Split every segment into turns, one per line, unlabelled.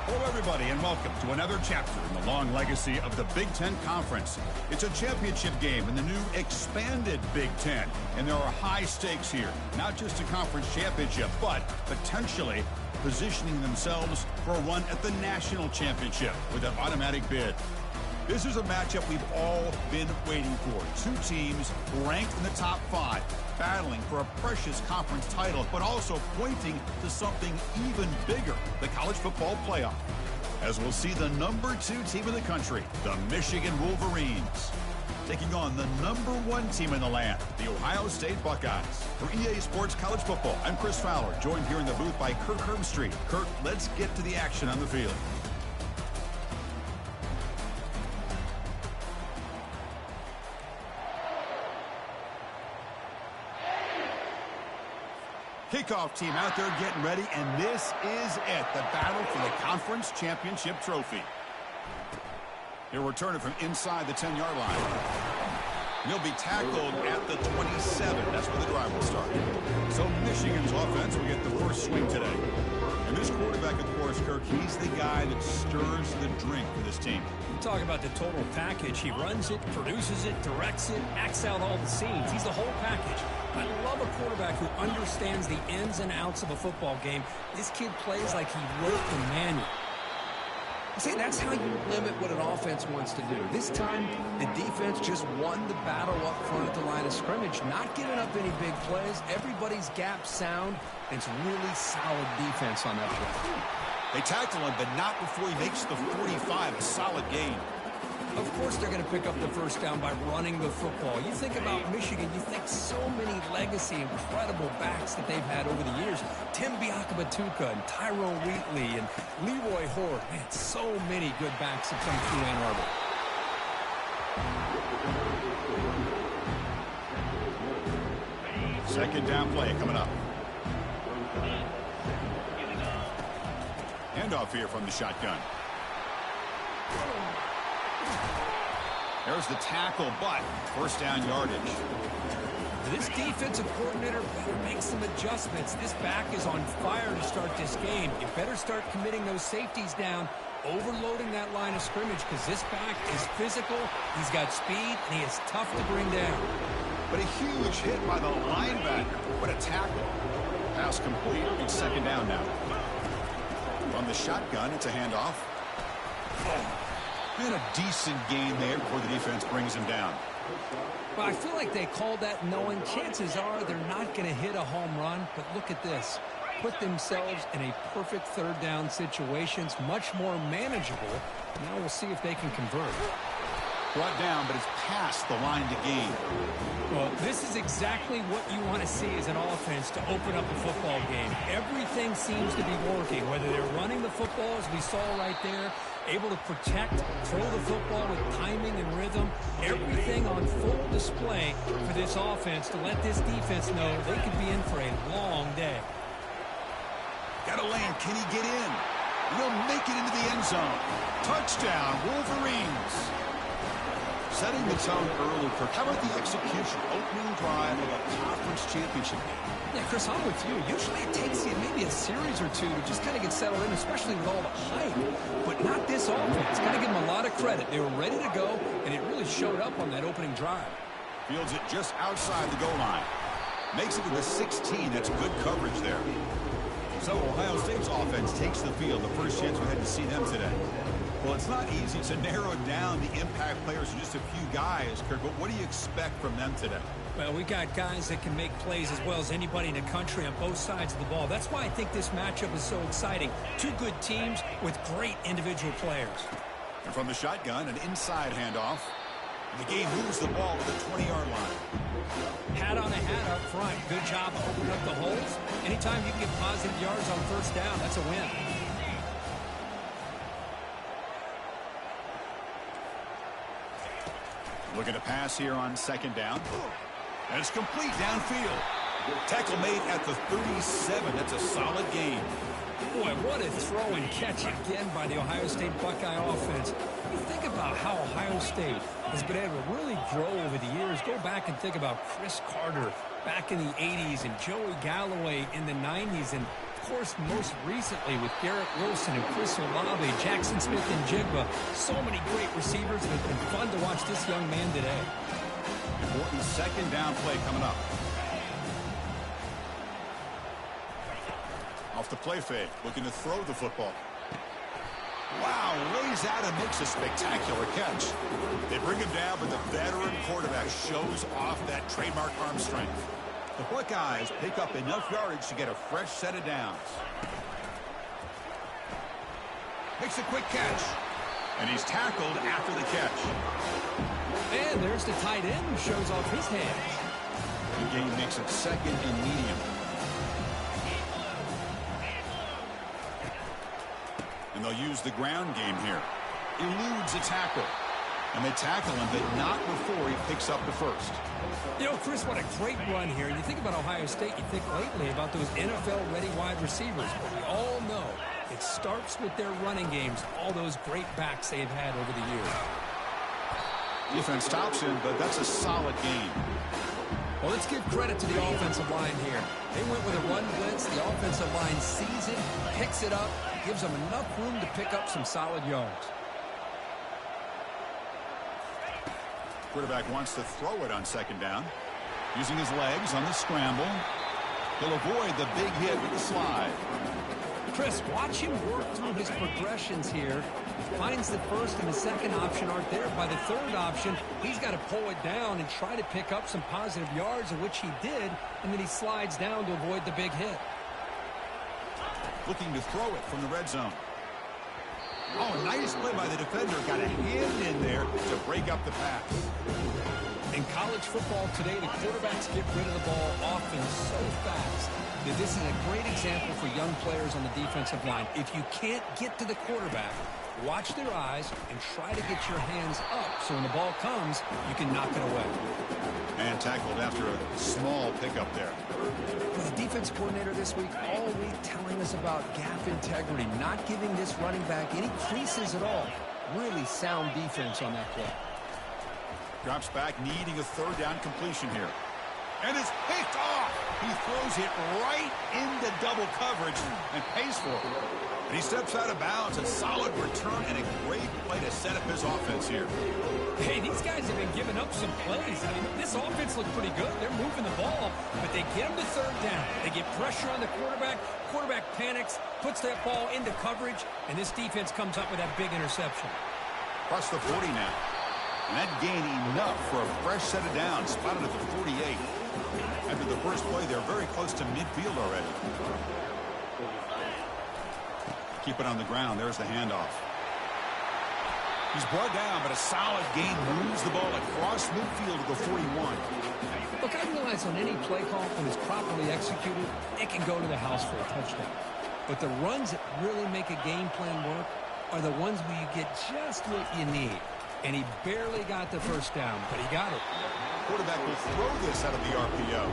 Hello, everybody, and welcome to another chapter in the long legacy of the Big Ten Conference. It's a championship game in the new expanded Big Ten, and there are high stakes here. Not just a conference championship, but potentially positioning themselves for a run at the national championship with an automatic bid. This is a matchup we've all been waiting for. Two teams ranked in the top 5, battling for a precious conference title, but also pointing to something even bigger, the college football playoff. As we'll see the number 2 team in the country, the Michigan Wolverines, taking on the number 1 team in the land, the Ohio State Buckeyes. For EA Sports College Football, I'm Chris Fowler, joined here in the booth by Kirk Herbstreit. Kirk, let's get to the action on the field. Kickoff team out there getting ready, and this is it, the battle for the conference championship trophy. He'll return it from inside the 10-yard line. He'll be tackled at the 27. That's where the drive will start. So Michigan's offense will get the first swing today. And this quarterback, of course, Kirk, he's the guy that stirs the drink for this team.
You talk about the total package. He runs it, produces it, directs it, acts out all the scenes. He's the whole package. I love a quarterback who understands the ins and outs of a football game. This kid plays like he wrote the manual.
See, that's how you limit what an offense wants to do. This time, the defense just won the battle up front at the line of scrimmage, not giving up any big plays. Everybody's gap sound. It's really solid defense on that play.
They tackle him, but not before he makes the 45, a solid gain.
Of course they're going to pick up the first down by running the football. You think about Michigan, you think so many legacy, incredible backs that they've had over the years. Tim Biakabatuka and Tyrone Wheatley and Leroy Horde. Man, so many good backs have come through Ann Arbor.
Second down play coming up. Handoff here from the shotgun. There's the tackle, but first down yardage.
This defensive coordinator better make some adjustments. This back is on fire to start this game. You better start committing those safeties down, overloading that line of scrimmage, because this back is physical, he's got speed, and he is tough to bring down.
But a huge hit by the linebacker. What a tackle. Pass complete. It's second down now. From the shotgun, it's a handoff. And a decent gain there before the defense brings him down.
Well, I feel like they called that knowing chances are they're not going to hit a home run. But look at this. Put themselves in a perfect third down situation. It's much more manageable. Now we'll see if they can convert.
Brought down, but it's past the line to gain.
Well, this is exactly what you want to see as an offense to open up a football game. Everything seems to be working, whether they're running the football, as we saw right there, able to protect, throw the football with timing and rhythm, everything on full display for this offense to let this defense know they could be in for a long day.
Got to land. Can he get in? He'll make it into the end zone. Touchdown, Wolverines. Setting the tone early, Kirk. How about the execution? Opening drive of a conference championship game.
Yeah, Chris, I'm with you. Usually it takes you maybe a series or two to just kind of get settled in, especially with all the hype. But not this offense. Got to give them a lot of credit. They were ready to go, and it really showed up on that opening drive.
Fields it just outside the goal line. Makes it to the 16. That's good coverage there. So Ohio State's offense takes the field. The first chance we had to see them today. Well, it's not easy to narrow down the impact players to just a few guys, Kirk, but what do you expect from them today?
Well, we got guys that can make plays as well as anybody in the country on both sides of the ball. That's why I think this matchup is so exciting. Two good teams with great individual players.
And from the shotgun, an inside handoff. And the game moves the ball to the 20-yard line.
Hat on a hat up front. Good job of opening up the holes. Anytime you can get positive yards on first down, that's a win.
Looking to pass here on second down. And it's complete downfield. Tackle made at the 37. That's a solid gain.
Boy, what a throw and catch again by the Ohio State Buckeye offense. You think about how Ohio State has been able to really grow over the years. Go back and think about Chris Carter back in the 80s and Joey Galloway in the 90s. And course, most recently with Garrett Wilson and Chris Olave, Jackson Smith and Jigba. So many great receivers, and it's been fun to watch this young man today.
Important second down play coming up. Off the play fake, looking to throw the football. Wow, lays out and makes a spectacular catch. They bring him down, but the veteran quarterback shows off that trademark arm strength. The Buckeyes pick up enough yardage to get a fresh set of downs. Makes a quick catch. And he's tackled after the catch.
And there's the tight end who shows off his hands.
The game makes it second and medium. And they'll use the ground game here. Eludes a tackle. And they tackle him, but not before he picks up the first.
You know, Chris, what a great run here. And you think about Ohio State, you think lately about those NFL-ready wide receivers. But we all know it starts with their running games, all those great backs they've had over the years.
Defense stops him, but that's a solid game.
Well, let's give credit to the offensive line here. They went with a run blitz. The offensive line sees it, picks it up, gives them enough room to pick up some solid yards.
Quarterback wants to throw it on second down. Using his legs on the scramble. He'll avoid the big hit with the slide.
Chris, watch him work through his progressions here. Finds the first and the second option aren't there. By the third option, he's got to pull it down and try to pick up some positive yards, of which he did, and then he slides down to avoid the big hit.
Looking to throw it from the red zone. Oh, nice play by the defender. Got a hand in there to break up the pass.
In college football today, the quarterbacks get rid of the ball often so fast that this is a great example for young players on the defensive line. If you can't get to the quarterback, watch their eyes and try to get your hands up so when the ball comes, you can knock it away.
And tackled after a small pickup there.
Well, the defense coordinator this week all week telling us about gap integrity, not giving this running back any creases at all. Really sound defense on that play.
Drops back, needing a third down completion here. And it's picked off. He throws it right into double coverage and pays for it. And he steps out of bounds. A solid return and a great play to set up his offense here.
Hey, these guys have been giving up some plays. I mean, this offense looked pretty good. They're moving the ball, but they get him to third down. They get pressure on the quarterback. Quarterback panics, puts that ball into coverage, and this defense comes up with that big interception.
Across the 40 now. And that gained enough for a fresh set of downs, spotted at the 48. After the first play, they're very close to midfield already. Keep it on the ground. There's the handoff. He's brought down, but a solid gain moves the ball across midfield to the 41.
Look, I realize on any play call, when it's properly executed, it can go to the house for a touchdown. But the runs that really make a game plan work are the ones where you get just what you need. And he barely got the first down, but he got it.
Quarterback will throw this out of the RPO.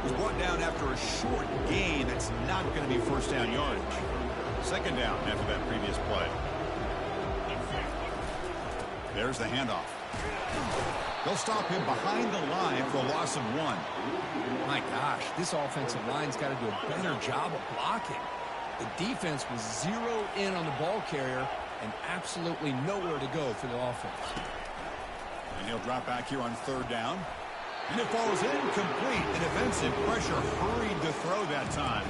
He's brought down after a short gain. That's not going to be first down yardage. Second down after that previous play. There's the handoff. They'll stop him behind the line for a loss of 1.
My gosh, this offensive line's got to do a better job of blocking. The defense was zeroed in on the ball carrier and absolutely nowhere to go for the offense.
And he'll drop back here on third down. And it falls incomplete. The defensive pressure hurried to throw that time.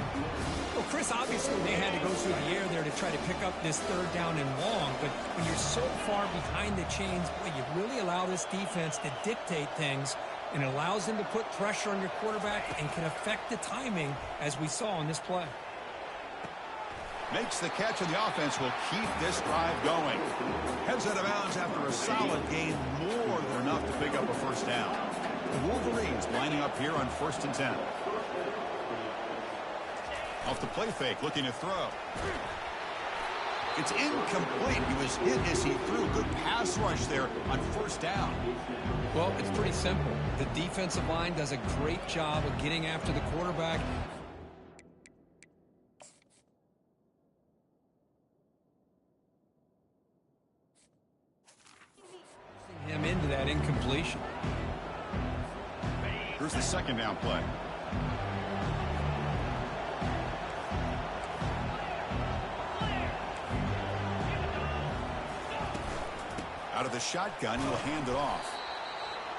Well, Chris, obviously they had to go through the air there to try to pick up this third down and long. But when you're so far behind the chains, boy, you really allow this defense to dictate things. And it allows them to put pressure on your quarterback and can affect the timing, as we saw on this play.
Makes the catch, and the offense will keep this drive going. Heads out of bounds after a solid gain, more than enough to pick up a first down. The Wolverines lining up here on 1st and 10. Off the play fake, looking to throw. It's incomplete. He was hit as he threw. Good pass rush there on first down.
Well, it's pretty simple. The defensive line does a great job of getting after the quarterback. Him into that incompletion.
Here's the second down play. Out of the shotgun, he'll hand it off.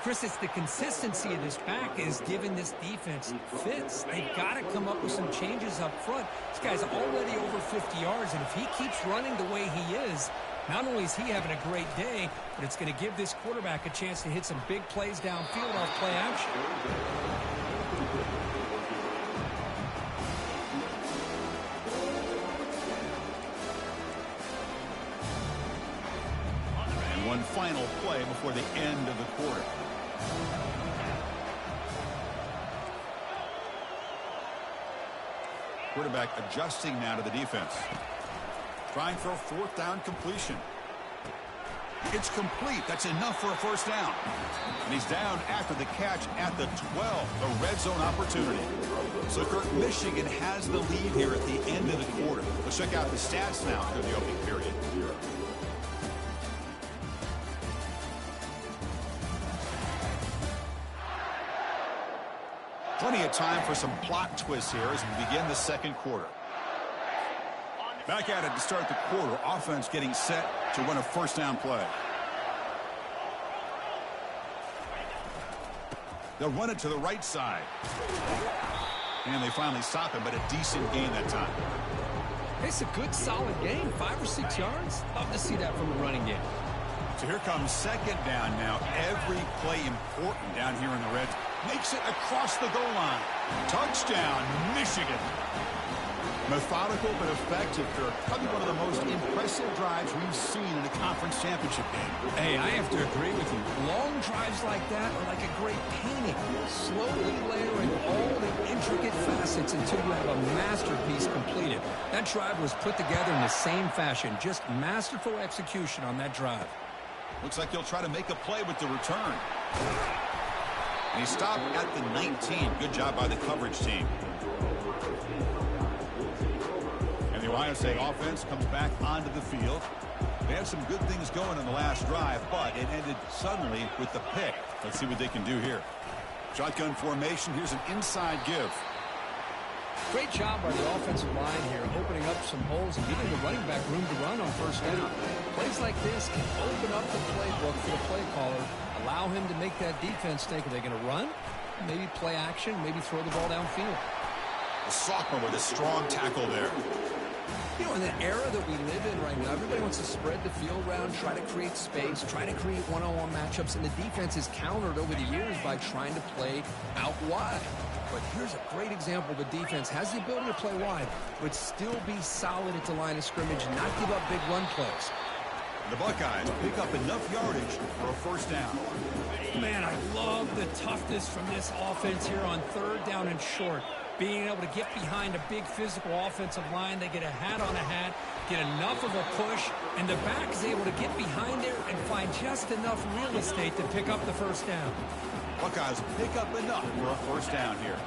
Chris, it's the consistency of this back is giving this defense fits. They've got to come up with some changes up front. This guy's already over 50 yards, and if he keeps running the way he is, not only is he having a great day, but it's going to give this quarterback a chance to hit some big plays downfield off play action.
And one final play before the end of the quarter. Quarterback adjusting now to the defense. Trying for a fourth down completion. It's complete. That's enough for a first down. And he's down after the catch at the 12, a red zone opportunity. So, Kirk, Michigan has the lead here at the end of the quarter. Let's check out the stats now through the opening period. Plenty of time for some plot twists here as we begin the second quarter. Back at it to start the quarter. Offense getting set to run a first down play. They'll run it to the right side. And they finally stop him, but a decent gain that time.
It's a good, solid gain. 5 or 6 yards. Love to see that from a running game.
So here comes second down now. Every play important down here in the red. Makes it across the goal line. Touchdown, Michigan. Methodical but effective, Kirk. Probably one of the most impressive drives we've seen in a conference championship game.
Hey, I have to agree with you. Long drives like that are like a great painting. Slowly layering all the intricate facets until you have a masterpiece completed. That drive was put together in the same fashion. Just masterful execution on that drive.
Looks like he'll try to make a play with the return. And he stopped at the 19. Good job by the coverage team. And the Ohio State offense comes back onto the field. They had some good things going in the last drive, but it ended suddenly with the pick. Let's see what they can do here. Shotgun formation. Here's an inside give.
Great job by the offensive line here, opening up some holes and giving the running back room to run on first down. Plays like this can open up the playbook for the play caller, allow him to make that defense think, are they going to run? Maybe play action, maybe throw the ball downfield.
The sophomore with a strong tackle there.
You know, in the era that we live in right now, everybody wants to spread the field around, try to create space, try to create one-on-one matchups, and the defense is countered over the years by trying to play out wide. But here's a great example. The defense has the ability to play wide, but still be solid at the line of scrimmage, not give up big run plays.
The Buckeyes pick up enough yardage for a first down.
Man, I love the toughness from this offense here on third down and short. Being able to get behind a big physical offensive line. They get a hat on a hat, get enough of a push, and the back is able to get behind there and find just enough real estate to pick up the first down.
Buckeyes pick up enough for a first down here.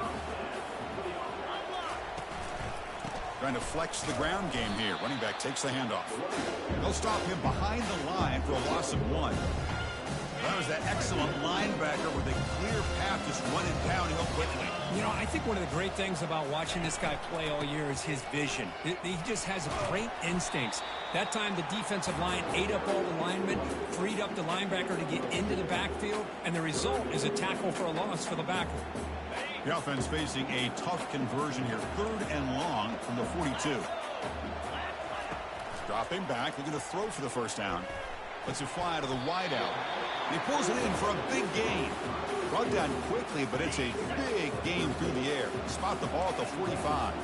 Trying to flex the ground game here. Running back takes the handoff. They'll stop him behind the line for a loss of 1. That was that excellent linebacker with a clear path just running downhill quickly.
You know, I think one of the great things about watching this guy play all year is his vision. He just has great instincts. That time the defensive line ate up all the linemen, freed up the linebacker to get into the backfield, and the result is a tackle for a loss for the backer.
The offense facing a tough conversion here. 3rd and long from the 42. Dropping back, looking to throw for the first down. Lets it fly to the wideout. And he pulls it in for a big gain. Brought down quickly, but it's a big gain through the air. Spot the ball at the 45.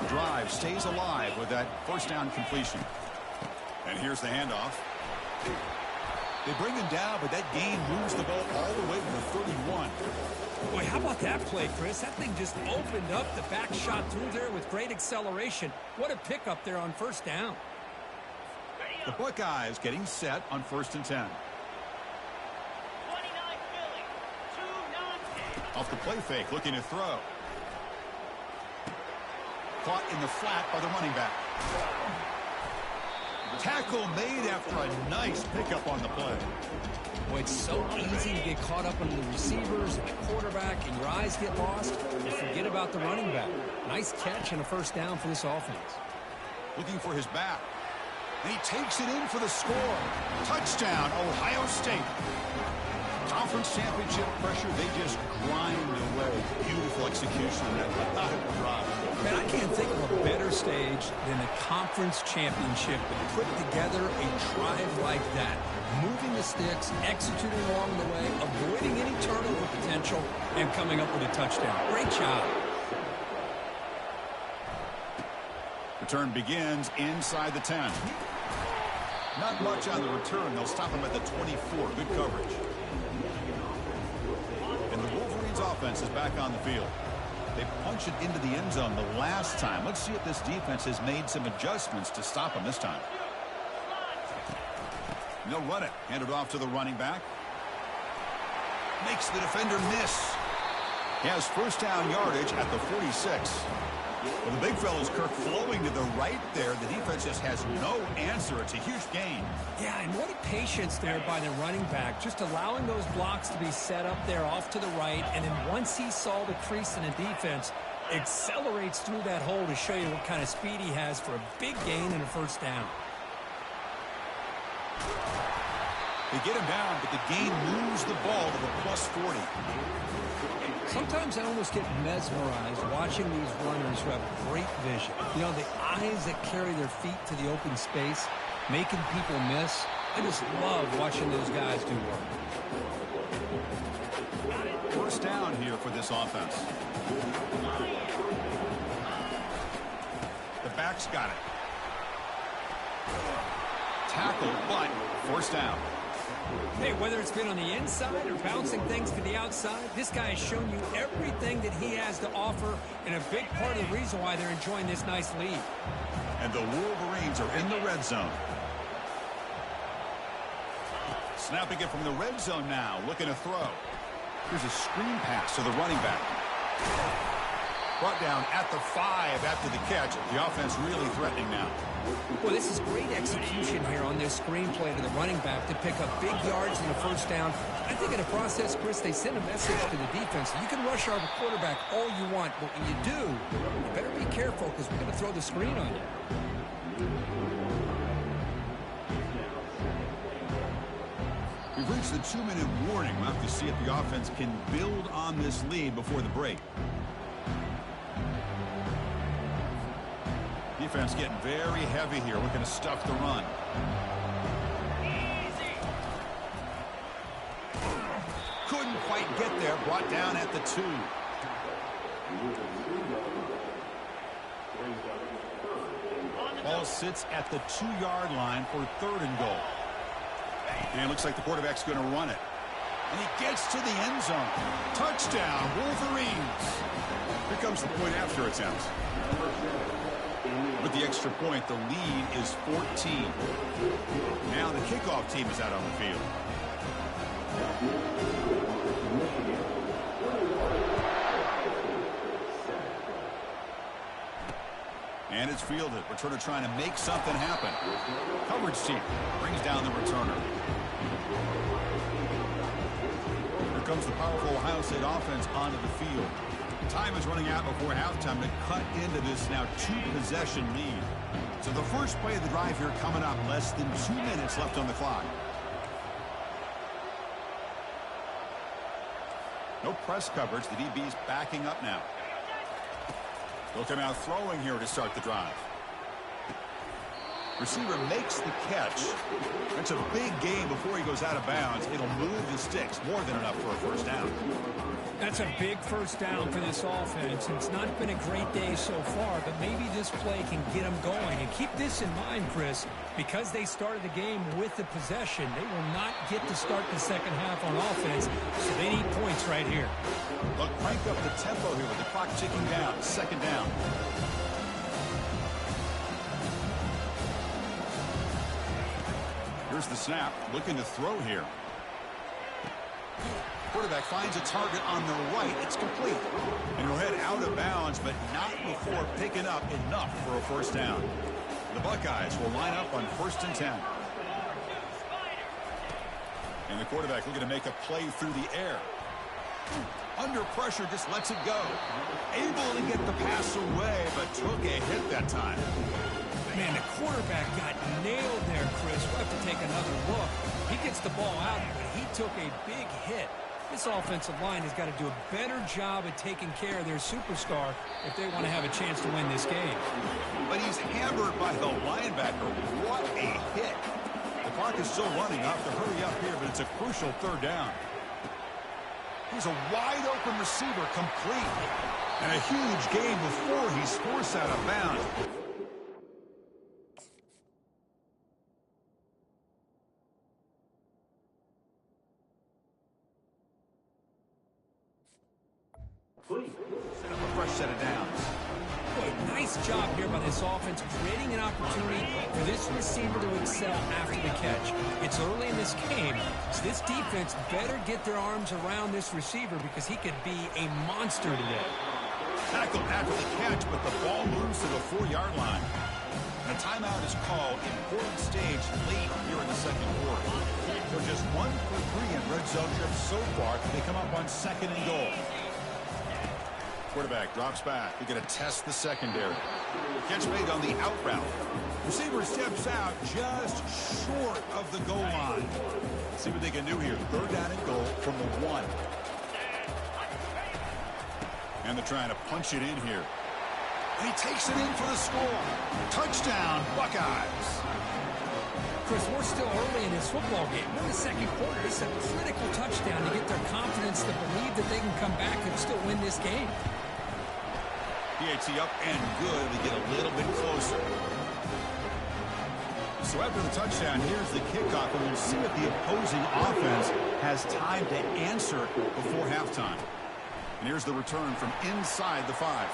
Drive stays alive with that first down completion. And here's the handoff. They bring him down, but that gain moves the ball all the way to the 31.
Boy, how about that play, Chris? That thing just opened up. The back shot through there with great acceleration. What a pickup there on first down.
The Buckeyes getting set on 1st and 10. Off the play fake, looking to throw. Caught in the flat by the running back. Tackle made after a nice pickup on the play.
Boy, it's so easy to get caught up on the receivers and the quarterback, and your eyes get lost. You forget about the running back. Nice catch and a first down for this offense.
Looking for his back. And he takes it in for the score. Touchdown, Ohio State. Conference championship pressure, they just grind away. Beautiful execution on that methodical drive.
Man, I can't think of a better stage than the conference championship to put together a drive like that. Moving the sticks, executing along the way, avoiding any turnover potential, and coming up with a touchdown. Great job.
Return begins inside the 10. Not much on the return. They'll stop him at the 24. Good coverage. And the Wolverines offense is back on the field. They punched it into the end zone the last time. Let's see if this defense has made some adjustments to stop him this time. And they'll run it. Hand it off to the running back. Makes the defender miss. He has first down yardage at the 46. Well, the big fella's Kirk flowing to the right there. The defense just has no answer. It's a huge gain.
Yeah, and what a patience there by the running back. Just allowing those blocks to be set up there off to the right. And then once he saw the crease in the defense, accelerates through that hole to show you what kind of speed he has for a big gain and a first down.
They get him down, but the gain moves the ball to the plus 40.
Sometimes I almost get mesmerized watching these runners who have great vision. You know, the eyes that carry their feet to the open space, making people miss. I just love watching those guys do work.
First down here for this offense. The back's got it. Tackle, but first down.
Hey, whether it's been on the inside or bouncing things to the outside, this guy has shown you everything that he has to offer, and a big part of the reason why they're enjoying this nice lead.
And the Wolverines are in the red zone. Snapping it from the red zone now, looking to throw. Here's a screen pass to the running back. Brought down at the 5 after the catch. The offense really threatening now.
Well, this is great execution here on this screenplay to the running back to pick up big yards and a first down. I think in the process, Chris, they send a message to the defense. You can rush our quarterback all you want, but when you do, you better be careful because we're going to throw the screen on you.
We've reached the 2-minute warning. We'll have to see if the offense can build on this lead before the break. Defense getting very heavy here. We're going to stuff the run. Couldn't quite get there. Brought down at the 2. Ball sits at the 2-yard line for 3rd and goal. And it looks like the quarterback's going to run it. And he gets to the end zone. Touchdown, Wolverines. Here comes the point after attempt. With the extra point, the lead is 14. Now the kickoff team is out on the field. And it's fielded. Returner trying to make something happen. Coverage team brings down the returner. Here comes the powerful Ohio State offense onto the field. Time is running out before halftime to cut into this now 2-possession lead. So the first play of the drive here coming up. Less than 2 minutes left on the clock. No press coverage. The DB's backing up now. Looking out throwing here to start the drive. Receiver makes the catch. That's a big gain before he goes out of bounds. It'll move the sticks. More than enough for a first down.
That's a big first down for this offense. It's not been a great day so far, but maybe this play can get them going. And keep this in mind, Chris, because they started the game with the possession, they will not get to start the second half on offense, so they need points right here.
Look, crank up the tempo here with the clock ticking down. 2nd down. Here's the snap. Looking to throw here. Quarterback finds a target on the right. It's complete. And he'll head out of bounds, but not before picking up enough for a first down. The Buckeyes will line up on 1st and 10. And the quarterback looking to make a play through the air. Under pressure, just lets it go. Able to get the pass away, but took a hit that time.
Man, the quarterback got nailed there, Chris. We'll have to take another look. He gets the ball out, but he took a big hit. This offensive line has got to do a better job at taking care of their superstar if they want to have a chance to win this game.
But he's hammered by the linebacker. What a hit. The clock is still running. I'll have to hurry up here, but it's a crucial third down. He's a wide-open receiver, complete. And a huge gain before he's forced out of bounds. Set up a fresh set of downs.
Boy, nice job here by this offense, creating an opportunity for this receiver to excel after the catch. It's early in this game, so this defense better get their arms around this receiver because he could be a monster today.
Tackled after the catch, but the ball moves to the 4-yard line. And a timeout is called. Important stage late here in the second quarter. They're just 1 for 3 in red zone trips so far. They come up on 2nd and goal. Quarterback drops back. They're going to test the secondary. Catch made on the out route. Receiver steps out just short of the goal line. Let's see what they can do here. 3rd down and goal from the 1. And they're trying to punch it in here. And he takes it in for the score. Touchdown, Buckeyes.
Chris, we're still early in this football game. We're in the second quarter. It's a critical touchdown to get their confidence to believe that they can come back and still win this game.
PAT up and good. They get a little bit closer. So after the touchdown, here's the kickoff, and we'll see if the opposing offense has time to answer before halftime. And here's the return from inside the 5.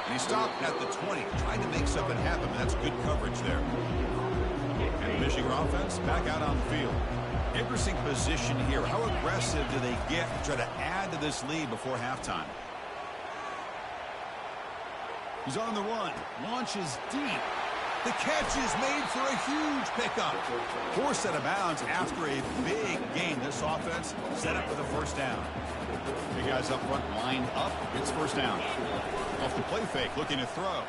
And he stopped at the 20, trying to make something happen. That's good coverage there. And the Michigan offense back out on the field. Interesting position here. How aggressive do they get to try to add to this lead before halftime? He's on the run. Launches deep. The catch is made for a huge pickup. Forced out of bounds after a big gain. This offense set up with a 1st down. Big guys up front lined up. It's 1st down. Off the play fake, looking to throw.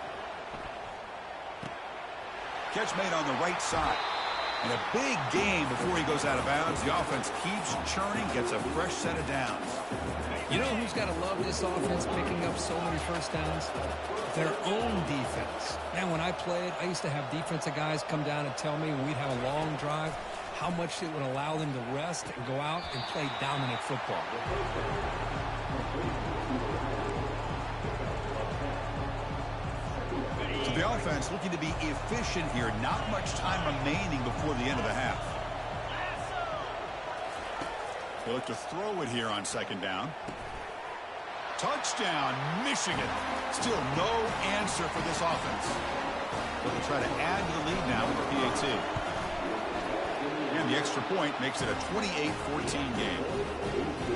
Catch made on the right side. And a big gain before he goes out of bounds. The offense keeps churning, gets a fresh set of downs.
You know who's got to love this offense picking up so many 1st downs? Their own defense. Man, when I played, I used to have defensive guys come down and tell me when we'd have a long drive how much it would allow them to rest and go out and play dominant football.
So the offense looking to be efficient here. Not much time remaining before the end of the half. They look to throw it here on 2nd down. Touchdown, Michigan. Still no answer for this offense. But they'll try to add to the lead now with the PAT. And the extra point makes it a 28-14 game.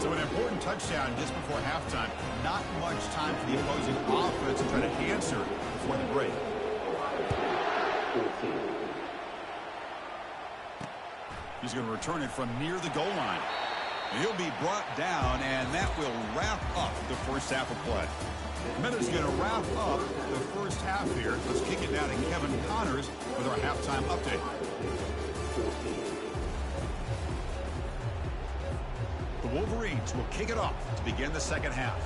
So an important touchdown just before halftime. Not much time for the opposing offense to try to answer before the break. He's going to return it from near the goal line. And he'll be brought down, and that will wrap up the 1st half of play. Minutes going to wrap up the 1st half here. Let's kick it down to Kevin Connors with our halftime update. The Wolverines will kick it off to begin the 2nd half.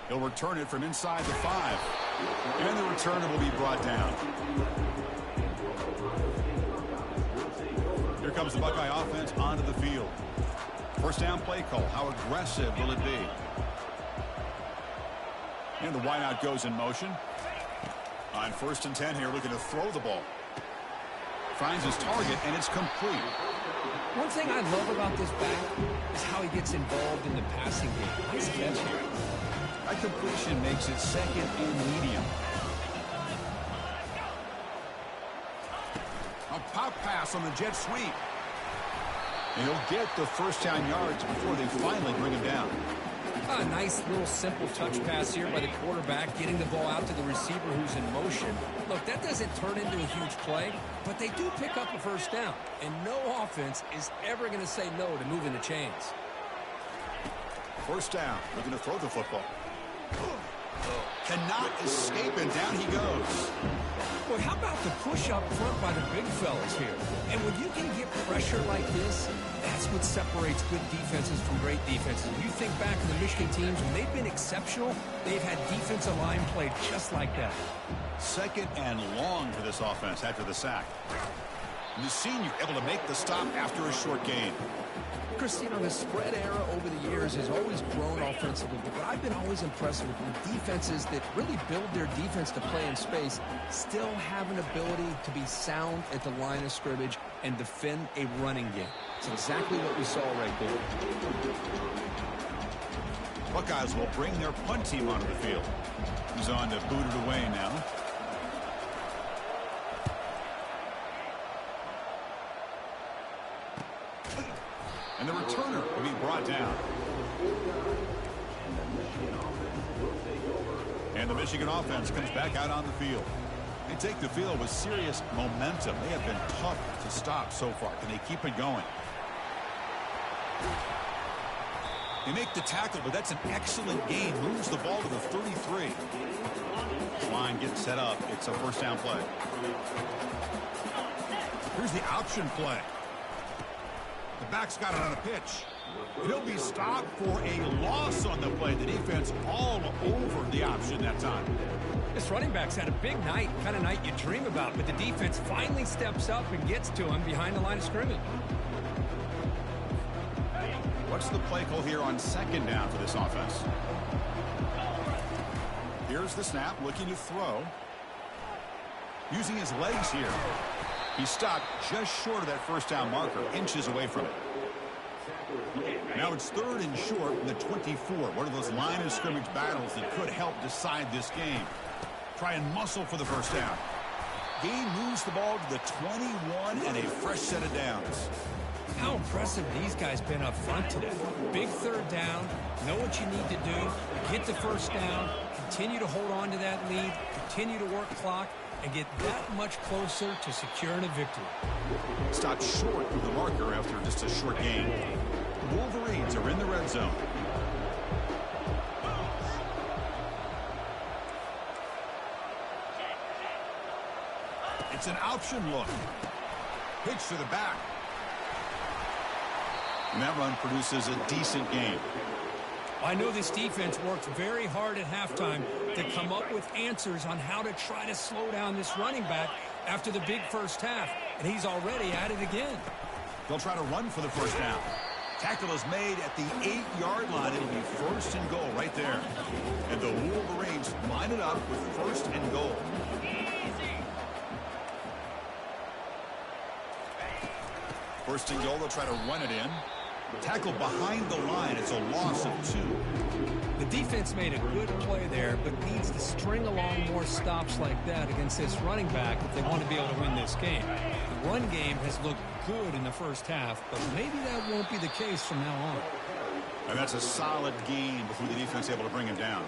He'll return it from inside the 5. And the returner will be brought down. Here comes the Buckeye offense onto the field. 1st down play call. How aggressive will it be? And the wideout goes in motion. On 1st and 10 here, looking to throw the ball. Finds his target, and it's complete.
One thing I love about this back is how he gets involved in the passing game. Nice catch here.
That completion makes it 2nd and medium. A pop pass on the jet sweep. And he'll get the 1st down yards before they finally bring him down.
A nice little simple touch pass here by the quarterback, getting the ball out to the receiver who's in motion. Look, that doesn't turn into a huge play, but they do pick up a first down. And no offense is ever going to say no to moving the chains.
First down, looking to throw the football. Cannot escape, and down he goes.
Boy, how about the push up front by the big fellas here? And when you can get pressure like this, that's what separates good defenses from great defenses. When you think back to the Michigan teams, when they've been exceptional, they've had defensive line play just like that.
Second and long for this offense after the sack. And the senior able to make the stop after a short gain.
Chris, you know, the spread era over the years has always grown offensively, but I've been always impressed with the defenses that really build their defense to play in space, still have an ability to be sound at the line of scrimmage and defend a running game. It's exactly what we saw right there.
Buckeyes will bring their punt team onto the field. He's on to boot it away now. And the returner will be brought down. And the Michigan offense comes back out on the field. They take the field with serious momentum. They have been tough to stop so far. Can they keep it going? They make the tackle, but that's an excellent gain. Moves the ball to the 33. Line gets set up. It's a first down play. Here's the option play. The back's got it on a pitch. He'll be stopped for a loss on the play. The defense all over the option that time.
This running back's had a big night, kind of night you dream about, but the defense finally steps up and gets to him behind the line of scrimmage.
What's the play call here on second down for this offense? Here's the snap, looking to throw. Using his legs here. He stopped just short of that first down marker, inches away from it. Now it's third and short from the 24. One of those line of scrimmage battles that could help decide this game. Try and muscle for the first down. Gain moves the ball to the 21 and a fresh set of downs.
How impressive these guys been up front today. Big third down, know what you need to do, get the first down, continue to hold on to that lead, continue to work clock, and get that much closer to securing a victory.
Stopped short of the marker after just a short gain. The Wolverines are in the red zone. It's an option look. Pitch to the back. And that run produces a decent gain.
I know this defense worked very hard at halftime to come up with answers on how to try to slow down this running back after the big first half, and he's already at it again.
They'll try to run for the first down. Tackle is made at the 8-yard line. It'll be first and goal right there. And the Wolverines line it up with first and goal. First and goal, they'll try to run it in. Tackle behind the line. It's a loss of 2.
The defense made a good play there, but needs to string along more stops like that against this running back if they want to be able to win this game. The run game has looked good in the first half, but maybe that won't be the case from now on.
And that's a solid gain before the defense able to bring him down.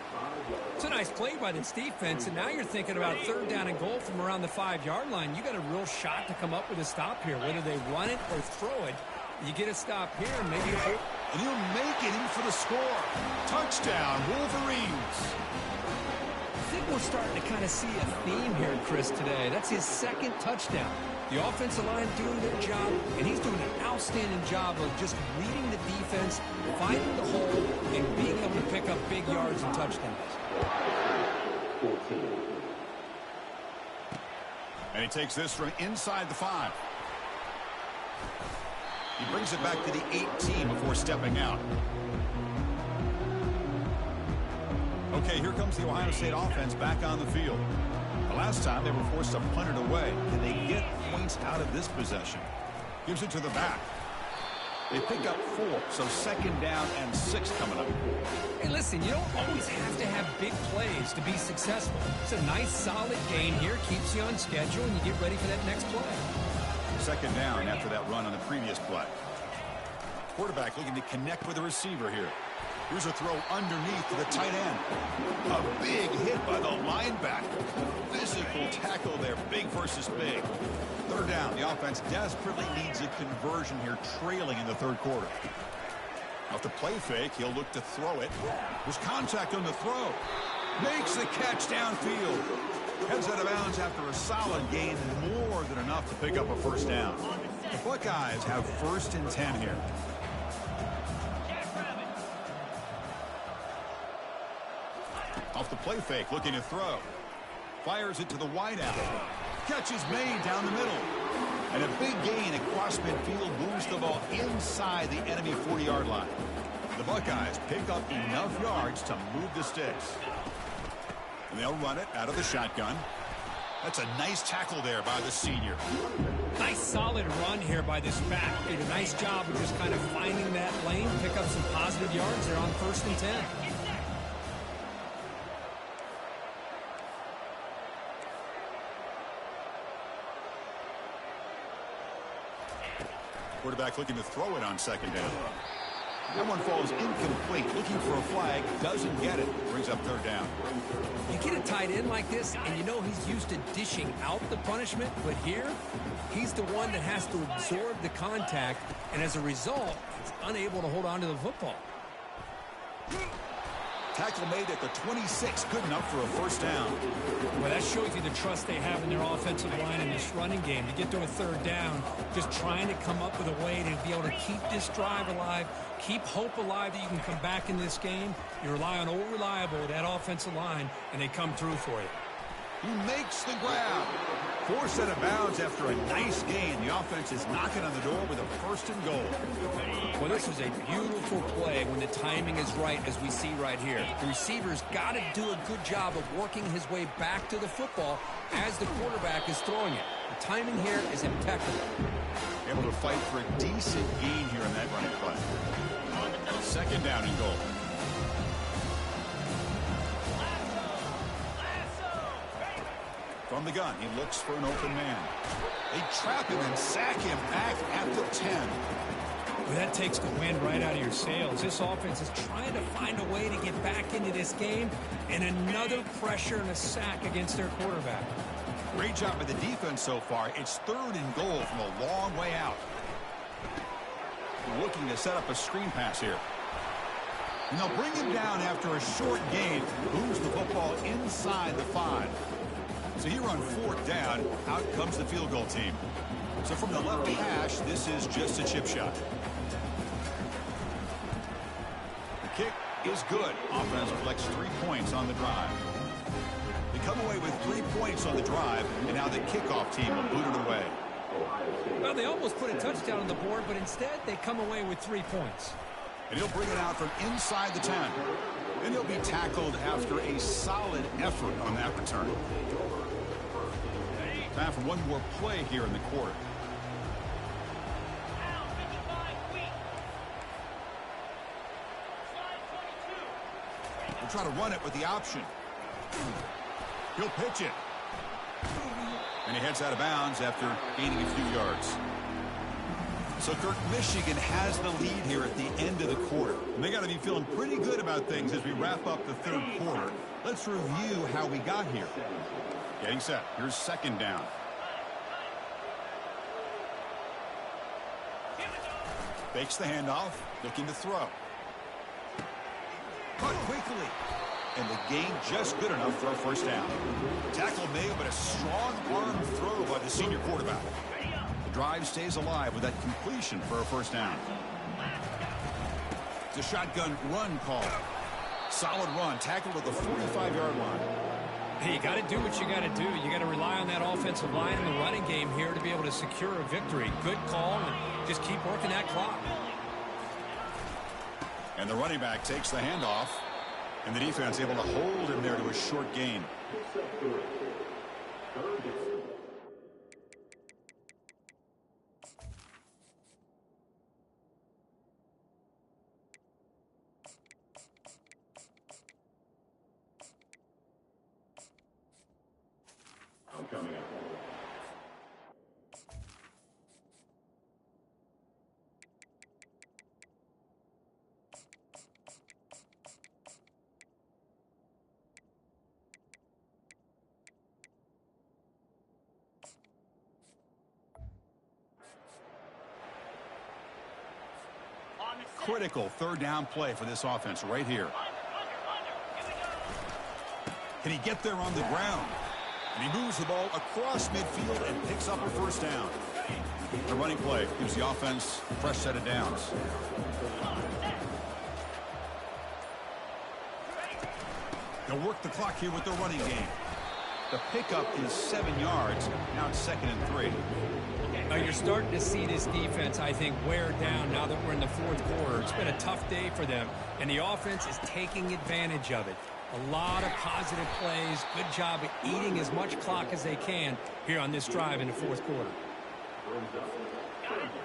It's a nice play by this defense, and now you're thinking about third down and goal from around the 5-yard line. You got a real shot to come up with a stop here, whether they run it or throw it. You get a stop here, and maybe
and he'll make it in for the score. Touchdown, Wolverines.
I think we're starting to kind of see a theme here, Chris, today. That's his second touchdown. The offensive line doing their job, and he's doing an outstanding job of just reading the defense, finding the hole, and being able to pick up big yards and touchdowns.
And he takes this from inside the 5. He brings it back to the 18 before stepping out. Okay, here comes the Ohio State offense back on the field. The last time they were forced to punt it away. Can they get points out of this possession? Gives it to the back. They pick up 4, so second down and 6 coming up.
Hey, listen, you don't always have to have big plays to be successful. It's a nice, solid gain here, keeps you on schedule, and you get ready for that next play.
Second down after that run on the previous play. Quarterback looking to connect with the receiver here. Here's a throw underneath to the tight end. A big hit by the linebacker. Physical tackle there, big versus big. Third down, the offense desperately needs a conversion here, trailing in the third quarter. Off the play fake, he'll look to throw it. There's contact on the throw. Makes the catch downfield. Heads out of bounds after a solid gain, more than enough to pick up a first down. The Buckeyes have 1st and 10 here. Off the play fake, looking to throw. Fires it to the wideout. Catch is made down the middle. And a big gain across midfield moves the ball inside the enemy 40-yard line. The Buckeyes pick up enough yards to move the sticks. And they'll run it out of the shotgun. That's a nice tackle there by the senior.
Nice solid run here by this back. Did a nice job of just kind of finding that lane, pick up some positive yards there on 1st and 10.
Quarterback looking to throw it on 2nd down. That one falls incomplete. Looking for a flag. Doesn't get it. Brings up 3rd down.
You get a tight end like this, and you know he's used to dishing out the punishment. But here, he's the one that has to absorb the contact. And as a result, he's unable to hold on to the football.
Tackle made at the 26. Good enough for a first down.
Well, that shows you the trust they have in their offensive line in this running game. To get to a 3rd down, just trying to come up with a way to be able to keep this drive alive, keep hope alive that you can come back in this game. You rely on Old Reliable, that offensive line, and they come through for you.
He makes the grab. Forced out of bounds after a nice gain. The offense is knocking on the door with a 1st and goal.
Well, this was a beautiful play when the timing is right, as we see right here. The receiver's got to do a good job of working his way back to the football as the quarterback is throwing it. The timing here is impeccable.
Able to fight for a decent gain here in that running play. 2nd down and goal. From the gun, he looks for an open man. They trap him and sack him back at the 10.
Well, that takes the wind right out of your sails. This offense is trying to find a way to get back into this game, and another pressure and a sack against their quarterback.
Great job by the defense so far. It's 3rd and goal from a long way out. Looking to set up a screen pass here. And they'll bring him down after a short gain. Moves the football inside the 5. So here on 4th down, out comes the field goal team. So from the left hash, this is just a chip shot. The kick is good. Offense collects 3 points on the drive. They come away with 3 points on the drive, and now the kickoff team will boot it away.
Well, they almost put a touchdown on the board, but instead they come away with 3 points.
And he'll bring it out from inside the 10. And he'll be tackled after a solid effort on that return. Time for one more play here in the quarter. We'll try to run it with the option. He'll pitch it. And he heads out of bounds after gaining a few yards. So, Kirk, Michigan has the lead here at the end of the quarter. And they got to be feeling pretty good about things as we wrap up the 3rd quarter. Let's review how we got here. Getting set. Here's 2nd down. Fakes the handoff. Looking to throw. Caught quickly. And the gain just good enough for a first down. Tackle made, but a strong arm throw by the senior quarterback. The drive stays alive with that completion for a first down. It's a shotgun run call. Solid run. Tackled at the 45-yard line.
Hey, you got to do what you got to do. You got to rely on that offensive line in the running game here to be able to secure a victory. Good call, and just keep working that clock.
And the running back takes the handoff, and the defense able to hold him there to a short gain.
Coming up.
critical third down play for this offense right here. Can he get there on the ground? And he moves the ball across midfield and picks up a first down. The running play gives the offense a fresh set of downs. They'll work the clock here with their running game. The pickup is 7 yards. Now it's 2nd and 3.
Now you're starting to see this defense, I think, wear down now that we're in the fourth quarter. It's been a tough day for them, and the offense is taking advantage of it. A lot of positive plays. Good job at eating as much clock as they can here on this drive in the fourth quarter.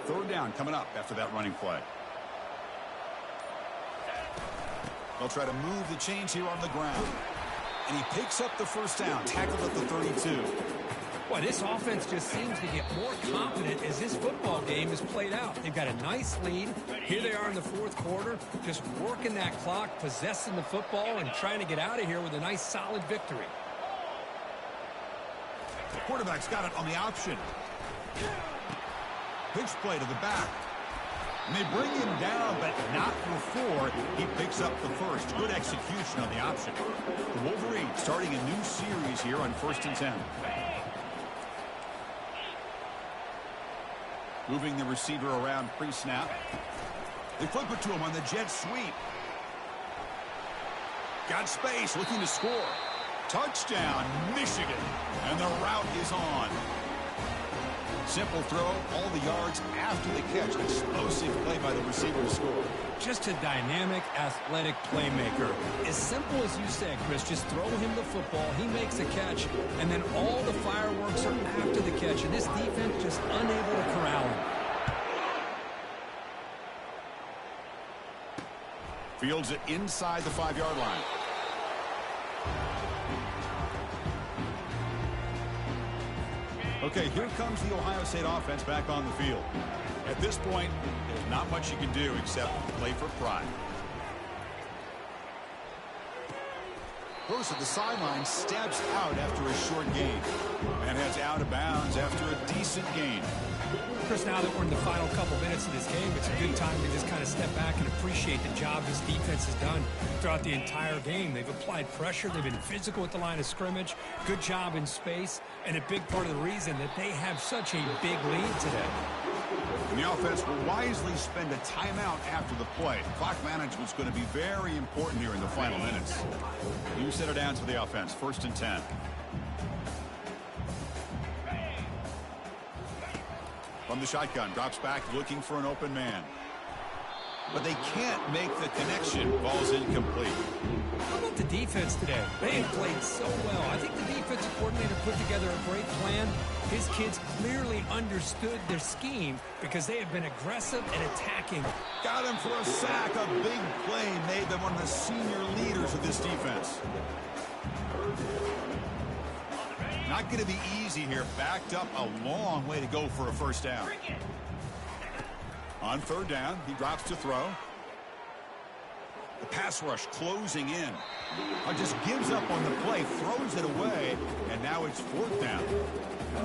Third down coming up after that running play. They'll try to move the chains here on the ground. And he picks up the first down, tackled at the 32.
Boy, this offense just seems to get more confident as this football game is played out. They've got a nice lead. Here they are in the fourth quarter, just working that clock, possessing the football, and trying to get out of here with a nice, solid victory.
The quarterback's got it on the option. Pitch play to the back. And they bring him down, but not before he picks up the first. Good execution on the option. The Wolverines starting a new series here on 1st and 10. Moving the receiver around pre-snap. They flip it to him on the jet sweep. Got space, looking to score. Touchdown, Michigan. And the route is on. Simple throw, all the yards after the catch. Explosive play by the receiver to score.
Just a dynamic, athletic playmaker. As simple as you said, Chris, just throw him the football, he makes a catch, and then all the fireworks are after the catch, and this defense just unable to corral him.
Fields it inside the 5-yard line. Okay, here comes the Ohio State offense back on the field. At this point, there's not much you can do except play for pride. Goes to the sideline, steps out after a short gain. And heads out of bounds after a decent gain.
Chris, now that we're in the final couple minutes of this game, it's a good time to just kind of step back and appreciate the job this defense has done throughout the entire game. They've applied pressure. They've been physical at the line of scrimmage. Good job in space. And a big part of the reason that they have such a big lead today.
And the offense will wisely spend a timeout after the play. Clock management's going to be very important here in the final minutes. New set of downs for the offense. 1st and 10. From the shotgun, drops back looking for an open man. But they can't make the connection. Ball's incomplete.
How about the defense today? They have played so well. I think the defensive coordinator put together a great plan. His kids clearly understood their scheme because they have been aggressive and attacking.
Got him for a sack. A big play made them one of the senior leaders of this defense. Not going to be easy here. Backed up a long way to go for a first down. On 3rd down, he drops to throw. The pass rush closing in. Just gives up on the play, throws it away, and now it's 4th down.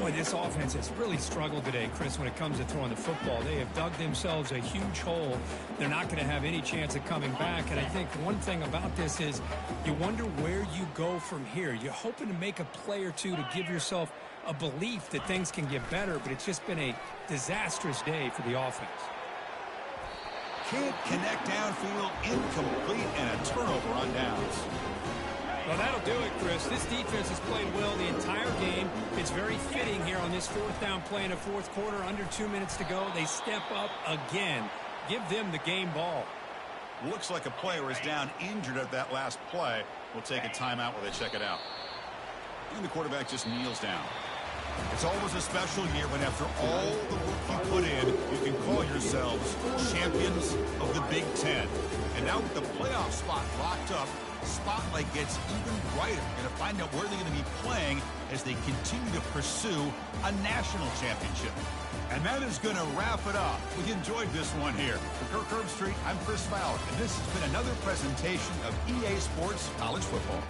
Boy, this offense has really struggled today, Chris, when it comes to throwing the football. They have dug themselves a huge hole. They're not going to have any chance of coming back. And I think one thing about this is you wonder where you go from here. You're hoping to make a play or two to give yourself a belief that things can get better, but it's just been a disastrous day for the offense.
Can't connect downfield, incomplete, and a turnover on downs.
Well, that'll do it, Chris. This defense has played well the entire game. It's very fitting here on this 4th down play in the fourth quarter. Under 2 minutes to go. They step up again. Give them the game ball.
Looks like a player is down injured at that last play. We'll take a timeout while they check it out. And the quarterback just kneels down. It's always a special year when after all the work you put in, you can call yourselves champions of the Big Ten. And now with the playoff spot locked up, spotlight gets even brighter. You're going to find out where they're going to be playing as they continue to pursue a national championship. And that is going to wrap it up. We enjoyed this one here. For Kirk Herbstreit, I'm Chris Fowler, and this has been another presentation of EA Sports College Football.